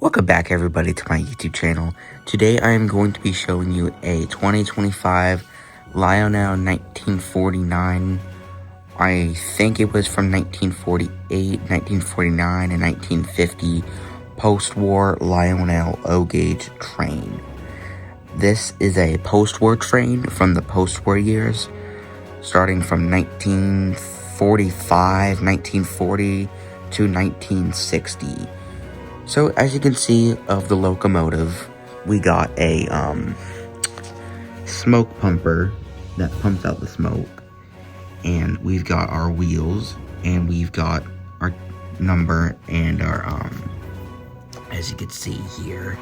Welcome back everybody to my YouTube channel. Today I am going to be showing you a 2025 Lionel 1949. I think it was from 1948, 1949, and 1950 post-war Lionel O-gauge train. This is a post-war train from the post-war years, starting from 1945, 1940 to 1960. So, as you can see of the locomotive, we got a smoke pumper that pumps out the smoke, and we've got our wheels, and we've got our number and our as you can see here,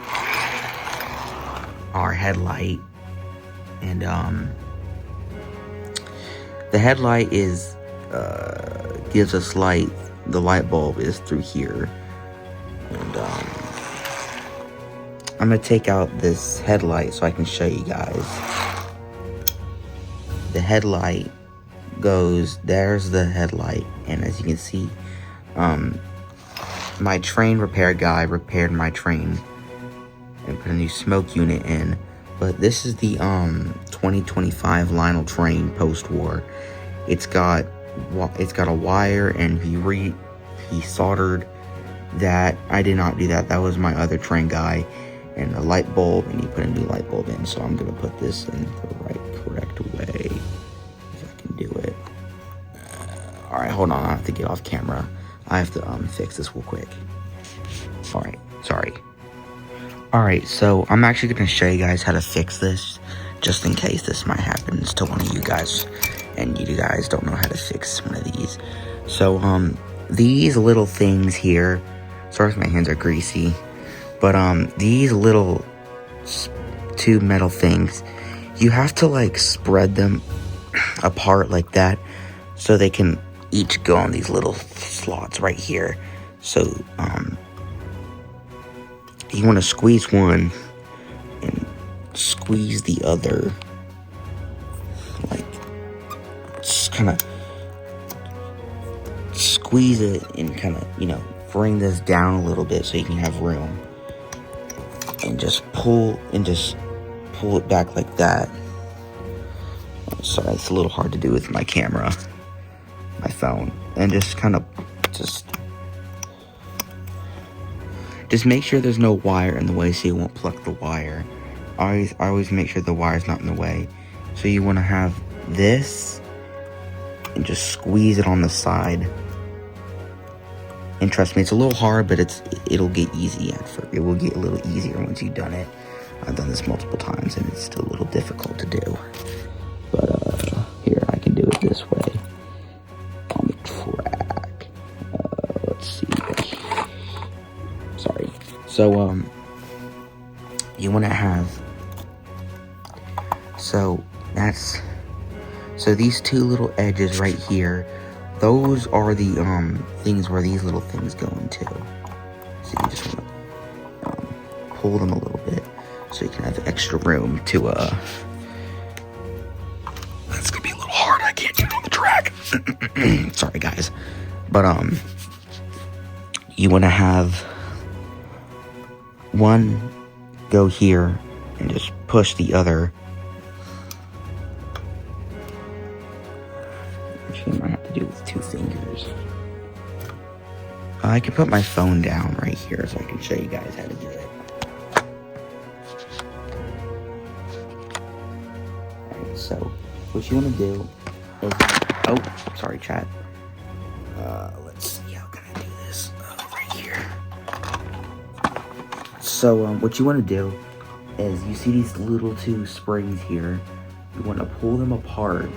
our headlight, and the headlight is gives us light. The light bulb is through here. And I'm gonna take out this headlight so I can show you guys. The headlight goes, there's the headlight, and as you can see, my train repair guy repaired my train and put a new smoke unit in. But this is the 2025 Lionel train post-war. It's got a wire, and he soldered that. I did not do that. That was my other train guy. And a light bulb, and he put a new light bulb in. So I'm gonna put this in the correct way, if I can do it. All right, hold on. I have to get off camera. I have to fix this real quick. All right, sorry. All right, so I'm actually gonna show you guys how to fix this, just in case this might happen to one of you guys, and you guys don't know how to fix one of these. So these little things here. Sorry if my hands are greasy, but these little two metal things, you have to like spread them apart like that, so they can each go on these little slots right here. So you want to squeeze one and squeeze the other, like just kind of squeeze it and kind of, you know, bring this down a little bit so you can have room, and just pull it back like that. Sorry, it's a little hard to do with my camera, my phone, and just kind of just make sure there's no wire in the way so you won't pluck the wire. I always make sure the wire's not in the way. So you want to have this and just squeeze it on the side. And trust me, it's a little hard, but it'll get easy at first. It will get a little easier once you've done it. I've done this multiple times, and it's still a little difficult to do. But here, I can do it this way on the track. Let's see. Sorry. So you want to have. So these two little edges right here. Those are the things where these little things go into. So you just want to pull them a little bit so you can have extra room to That's gonna be a little hard. I can't do it on the track. Sorry guys, but you want to have one go here and just push the other. I might have to do it with 2 fingers. I can put my phone down right here so I can show you guys how to do it. Alright, so what you want to do is, oh, sorry chat. Let's see, how can I do this? Right here. So what you want to do is, you see these little 2 springs here. You want to pull them apart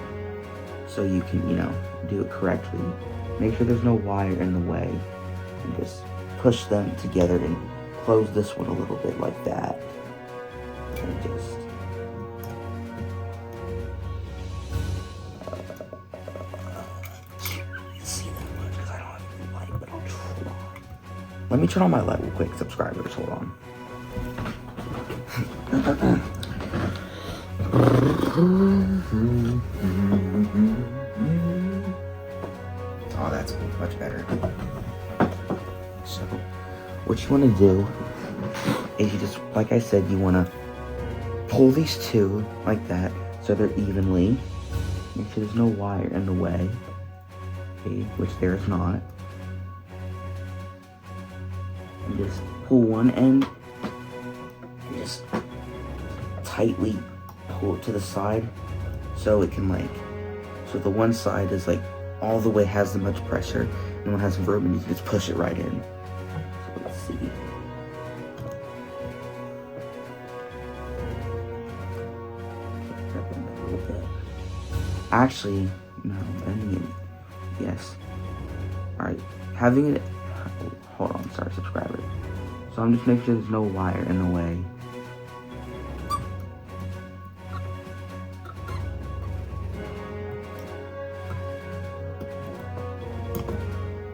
so you can, you know, do it correctly. Make sure there's no wire in the way, and just push them together and close this one a little bit like that. And just can't really see that much because I don't have any light, but I'll try. Let me turn on my light real quick, subscribers. Hold on. Oh, that's much better. So, what you want to do is you just, like I said, you want to pull these two like that so they're evenly. Make sure there's no wire in the way, okay, which there's not. And just pull one end and just tightly pull it to the side so it can so the one side is all the way has the much pressure and one has room and you can just push it right in. So let's see. Actually, no, yes. Alright, having it, hold on, sorry, subscriber. So I'm just making sure there's no wire in the way.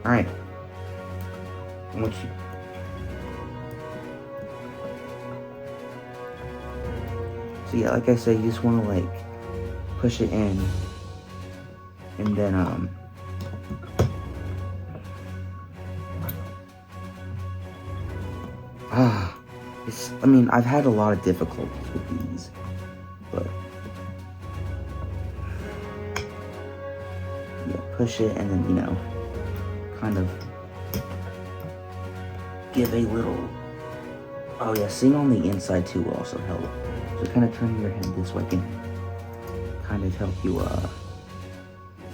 Alright. So yeah, like I said, you just want to push it in, and then I mean, I've had a lot of difficulties with these, but yeah, push it and then kind of give a little, oh yeah, seeing on the inside too will also help. So kind of turning your head this way can kind of help you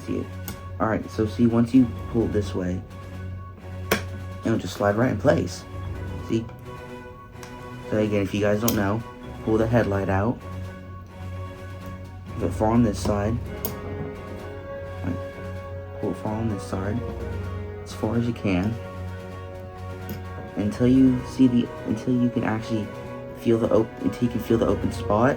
see it. Alright, so see, once you pull this way, it'll just slide right in place. See? So again, if you guys don't know, pull the headlight out. If it fall on this side, pull it fall on this side as far as you can until you can actually feel the open spot.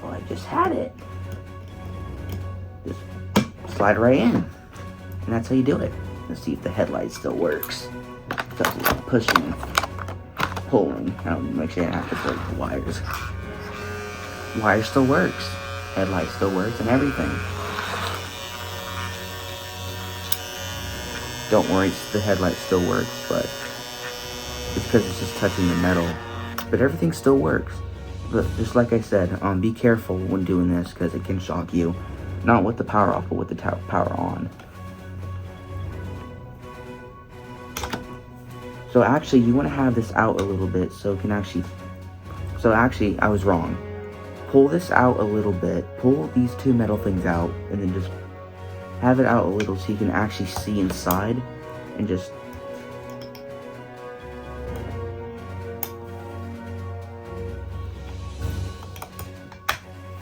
Oh, I just had it. Just slide right in, and that's how you do it. Let's see if the headlight still works. Just pushing, pulling. I'll make sure I have to break the wires. Wire still works. Headlight still works and everything. Don't worry, the headlight still works, but it's because it's just touching the metal. But everything still works. But just like I said, be careful when doing this because it can shock you. Not with the power off, but with the power on. So actually, you want to have this out a little bit so it can actually... So actually, I was wrong. Pull this out a little bit. Pull these two metal things out, and then just have it out a little so you can actually see inside, and just...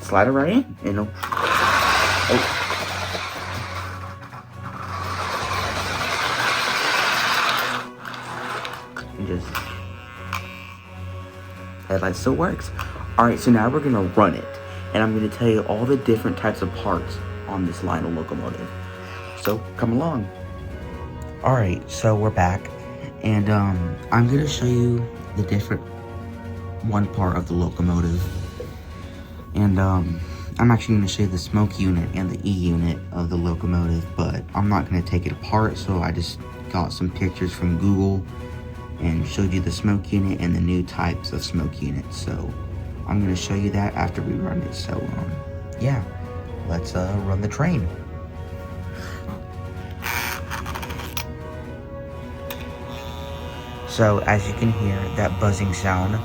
slide it right in, and it'll... Oh. And just... headlight still works. Alright, so now we're going to run it. And I'm going to tell you all the different types of parts on this Lionel locomotive. So, come along. Alright, so we're back. And I'm going to show you the different one part of the locomotive. And I'm actually going to show you the smoke unit and the E unit of the locomotive. But I'm not going to take it apart, so I just got some pictures from Google and showed you the smoke unit and the new types of smoke units. So I'm going to show you that after we run it. So yeah, let's run the train. So as you can hear that buzzing sound,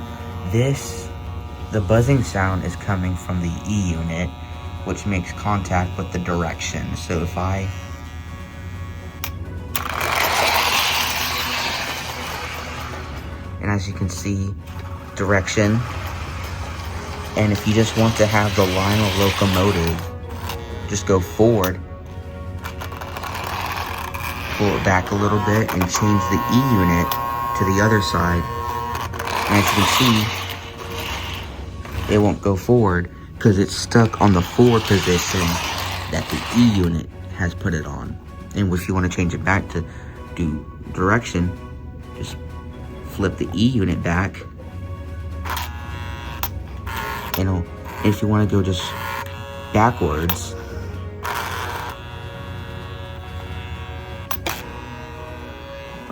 the buzzing sound is coming from the E unit, which makes contact with the direction. So if I and as you can see, direction. And if you just want to have the Lionel locomotive just go forward, pull it back a little bit and change the E unit to the other side. And as you can see, it won't go forward because it's stuck on the forward position that the E unit has put it on. And if you want to change it back to do direction, just flip the E unit back, and if you want to go just backwards,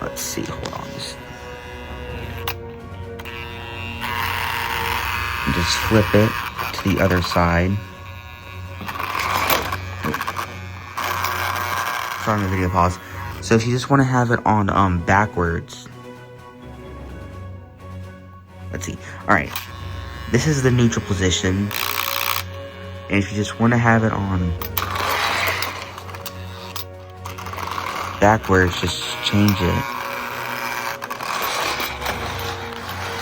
Let's see, hold on. Just flip it to the other side. Sorry, my video pause. So if you just want to have it on backwards. Let's see. Alright. This is the neutral position. And if you just want to have it on backwards, just change it.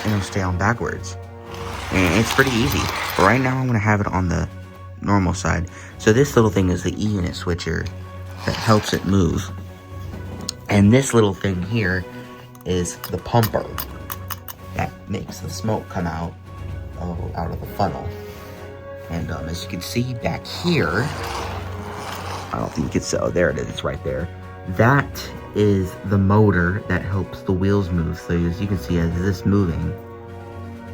And it'll stay on backwards. And it's pretty easy. But right now I'm going to have it on the normal side. So this little thing is the E-unit switcher that helps it move. And this little thing here is the pumper that makes the smoke come out of the funnel. And as you can see back here, I don't think you can see, oh, there it is, it's right there. That is the motor that helps the wheels move. So as you can see, as this moving,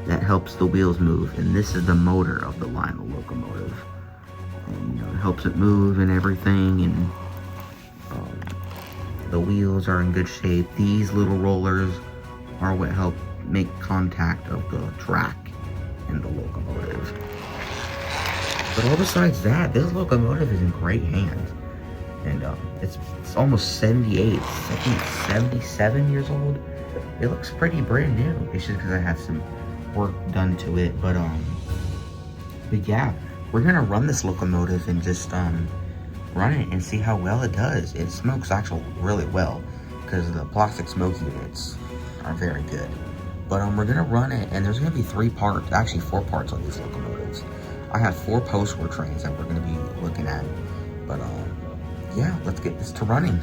that helps the wheels move. And this is the motor of the Lionel locomotive. And, it helps it move and everything. And the wheels are in good shape. These little rollers are what help make contact of the track and the locomotive. But all besides that, this locomotive is in great hands. And it's almost 78, I think it's 77 years old. It looks pretty brand new. It's just because I have some work done to it. But yeah, we're gonna run this locomotive and just run it and see how well it does. It smokes actually really well because the plastic smoke units are very good. But we're gonna run it, and there's gonna be 3 parts, actually 4 parts on these locomotives. I have 4 post-war trains that we're gonna be looking at. But yeah, let's get this to running.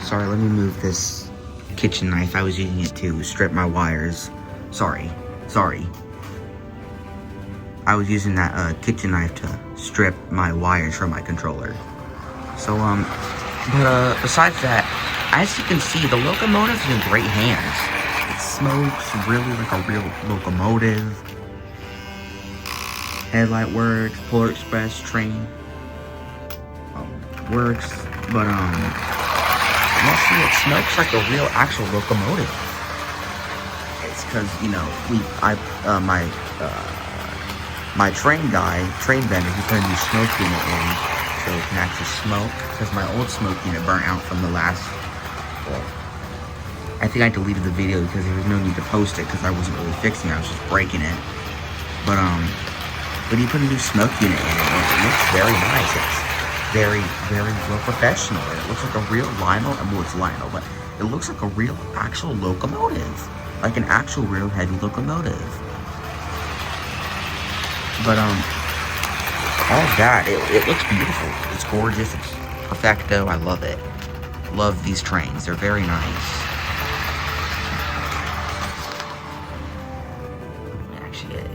Sorry, let me move this kitchen knife. I was using it to strip my wires. Sorry. I was using that kitchen knife to strip my wires from my controller. So, but besides that, as you can see, the locomotive's in great hands. It smokes really like a real locomotive. Headlight works, Polar Express train works, but mostly it smokes like a real actual locomotive. It's because, my train vendor, he put a new smoke unit in so it can actually smoke, because my old smoke unit burnt out from the last, well, I think I deleted the video because there was no need to post it because I wasn't really fixing it, I was just breaking it. But he put a new smoke unit in it, and it looks very nice. It's very, very well professional. It looks like a real Lionel, well, it's Lionel, but it looks like a real actual locomotive, like an actual real heavy locomotive. But all that, it looks beautiful. It's gorgeous. It's perfecto. I love it. Love these trains. They're very nice. Actually,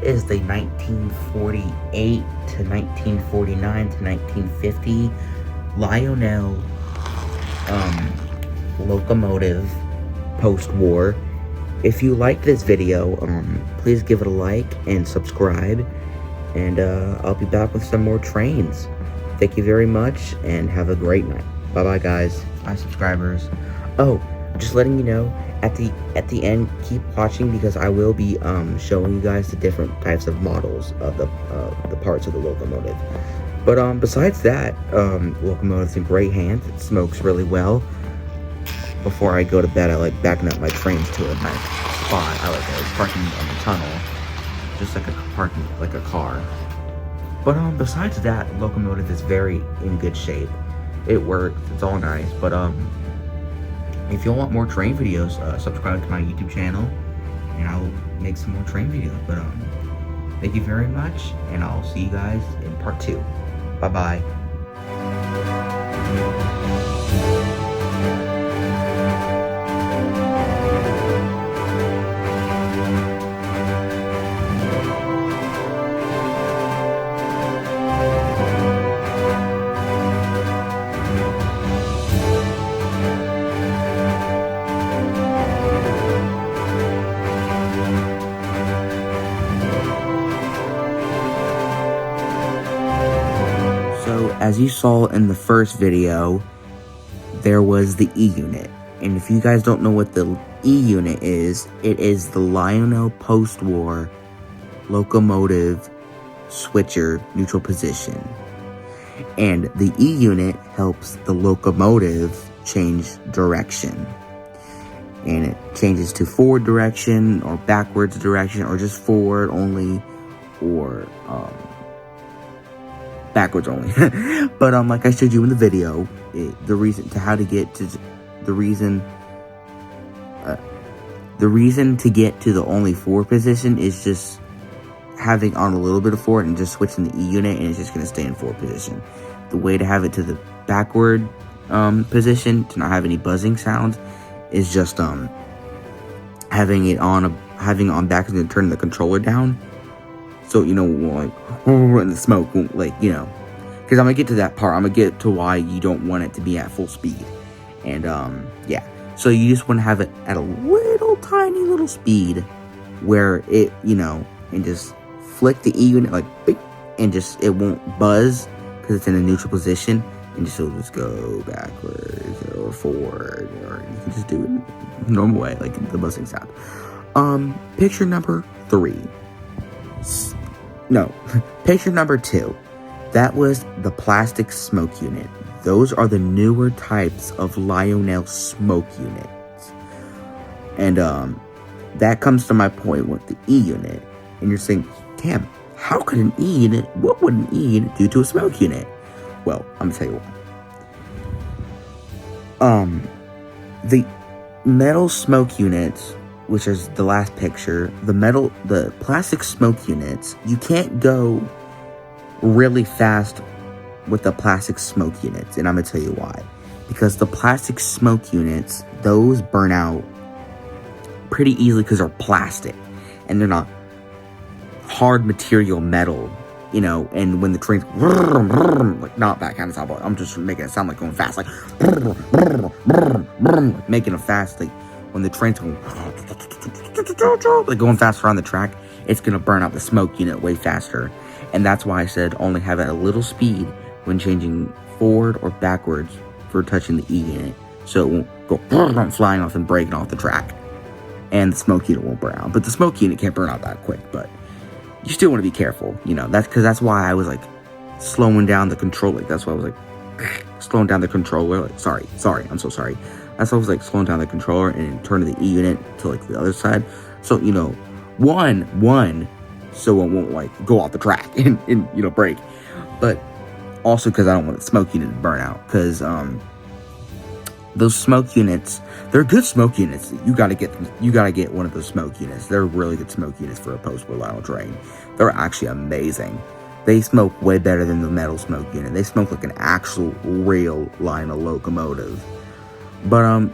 is the 1948 to 1949 to 1950 Lionel locomotive post-war. If you like this video, please give it a like and subscribe, and I'll be back with some more trains. Thank you very much, and have a great night. Bye-bye, guys. Hi, subscribers. Oh, just letting you know, at the end, keep watching, because I will be showing you guys the different types of models of the parts of the locomotive. But besides that, locomotive's in great hands. It smokes really well. Before I go to bed, I like backing up my trains to a nice spot. I like parking on the tunnel, just like a car. But besides that, locomotive is very in good shape. It works. It's all nice. But if you want more train videos, subscribe to my YouTube channel, and I'll make some more train videos. But thank you very much, and I'll see you guys in part 2. Bye bye. So, as you saw in the first video, there was the E unit. And if you guys don't know what the E unit is, it is the Lionel post-war locomotive switcher neutral position. And the E unit helps the locomotive change direction. And it changes to forward direction, or backwards direction, or just forward only, or backwards only. But like I showed you in the video, the reason to get to the only forward position is just having on a little bit of forward and just switching the E unit, and it's just going to stay in forward position. The way to have it to the backward position, to not have any buzzing sounds, is just having on backwards and turning the controller down. So, you know, like, and the smoke won't, like, you know, because I'm going to get to that part. I'm going to get to why you don't want it to be at full speed. And, yeah. So you just want to have it at a little tiny little speed where it, you know, and just flick the E unit, like, beep, and just, it won't buzz because it's in a neutral position. And just, it'll just go backwards or forward, or you can just do it normal way, like the buzzing sound. Picture number 3. No, picture number 2. That was the plastic smoke unit. Those are the newer types of Lionel smoke units. And that comes to my point with the E unit. And you're saying, damn, how could an E unit, what would an E unit do to a smoke unit? Well, I'm gonna tell you what. The metal smoke units, which is the last picture, the plastic smoke units, you can't go really fast with the plastic smoke units, and I'm gonna tell you why. Because the plastic smoke units, those burn out pretty easily because they're plastic, and they're not hard material metal, you know. And when the trains, like, not that kind of sound, but I'm just making it sound like going fast, like making it fast, like when the train's going, like going faster on the track, it's gonna burn out the smoke unit way faster. And that's why I said only have it at a little speed when changing forward or backwards for touching the E unit, so it won't go flying off and breaking off the track, and the smoke unit won't burn out. But the smoke unit can't burn out that quick, but you still want to be careful, you know. That's why I was like slowing down the controller. That's why I was like slowing down the controller. Like, sorry, I'm so sorry. That's why I was like slowing down the controller and turning the E unit to like the other side. So, you know, one, so it won't like go off the track and you know, break. But also because I don't want the smoke unit to burn out. Because those smoke units, they're good smoke units. You gotta get one of those smoke units. They're really good smoke units for a post-war Lionel train. They're actually amazing. They smoke way better than the metal smoke unit. They smoke like an actual real Lionel locomotive. But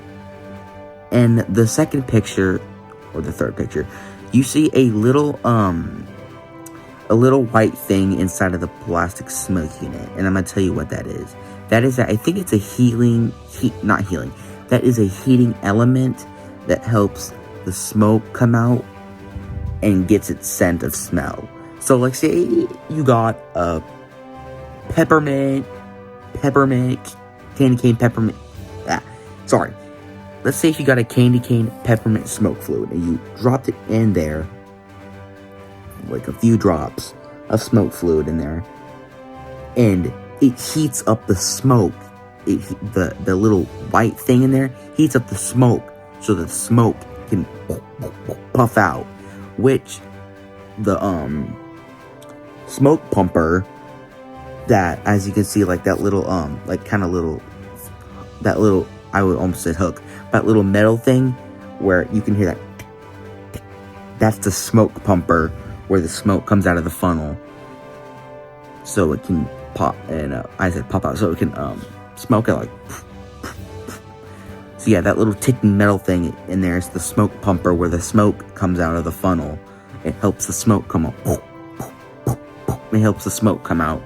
and the second picture, or the third picture, you see a little a little white thing inside of the plastic smoke unit, and I'm gonna tell you what that is. That is, I think it's a that is a heating element that helps the smoke come out and gets its scent of smell. So like, say you got a peppermint, candy cane peppermint, let's say if you got a candy cane peppermint smoke fluid and you dropped it in there, like a few drops of smoke fluid in there, and it heats up the smoke. The little white thing in there heats up the smoke so that the smoke can puff out, which the smoke pumper, that, as you can see, like that little I would almost say hook, that little metal thing where you can hear that's the smoke pumper, where the smoke comes out of the funnel so it can pop, and I said pop out, so it can smoke out like. So yeah, that little ticking metal thing in there is the smoke pumper, where the smoke comes out of the funnel. It helps the smoke come out. It helps the smoke come out.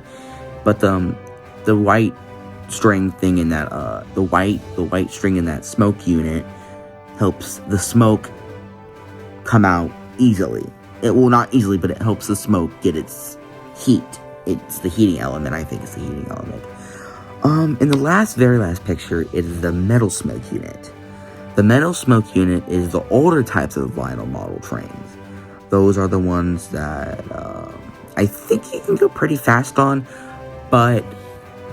But the white string thing in that the white string in that smoke unit helps the smoke come out easily. It will not easily, but it helps the smoke get its heat. It's the heating element. I think it's the heating element. In the very last picture, it is the metal smoke unit. The metal smoke unit is the older types of vinyl model trains. Those are the ones that I think you can go pretty fast on, but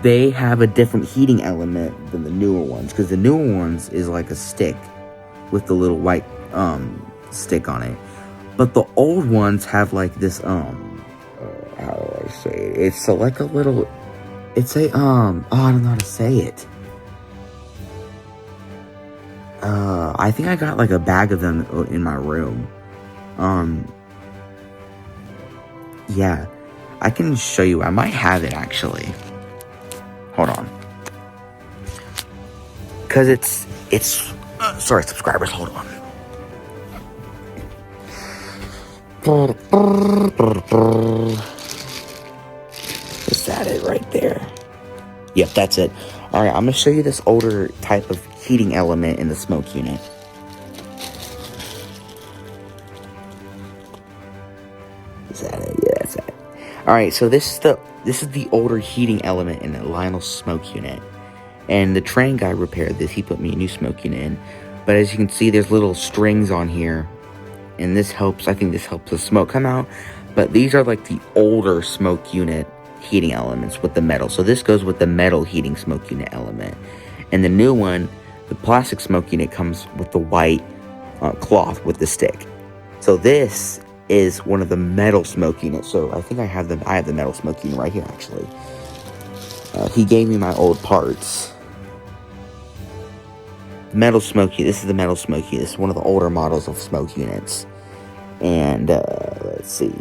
they have a different heating element than the newer ones, because the newer ones is like a stick with the little white stick on it. But the old ones have like this how do I say it? It's like a little, it's a I don't know how to say it. I think I got like a bag of them in my room. Yeah, I can show you. I might have it actually. Hold on. Cause it's sorry, subscribers, hold on. Is that it right there? Yep, that's it. Alright, I'm gonna show you this older type of heating element in the smoke unit. Is that it? Yeah, that's it. Alright, so this is the older heating element in the Lionel smoke unit. And the train guy repaired this. He put me a new smoke unit in. But as you can see, there's little strings on here. And this helps, I think this helps the smoke come out. But these are like the older smoke unit heating elements with the metal. So this goes with the metal heating smoke unit element. And the new one, the plastic smoke unit, comes with the white cloth with the stick. So this is one of the metal smoke units. So I think I have the metal smoke unit right here actually. He gave me my old parts. Metal smoke unit. This is the metal smoke unit. This is one of the older models of smoke units. And let's see.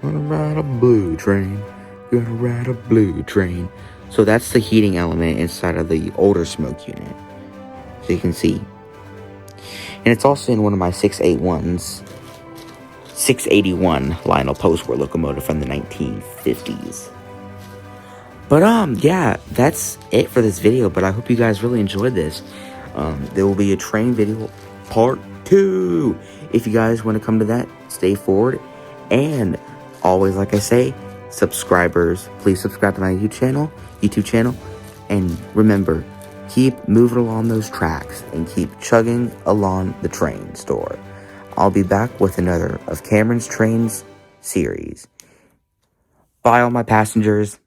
Gonna ride a blue train. Gonna ride a blue train. So that's the heating element inside of the older smoke unit. So you can see. And it's also in one of my 681 Lionel postwar locomotive from the 1950s. But yeah, that's it for this video. But I hope you guys really enjoyed this. There will be a train video part 2. If you guys want to come to that, stay forward. And always, like I say, subscribers, please subscribe to my YouTube channel. And remember, keep moving along those tracks and keep chugging along the train store. I'll be back with another of Cameron's Trains series. Bye, all my passengers.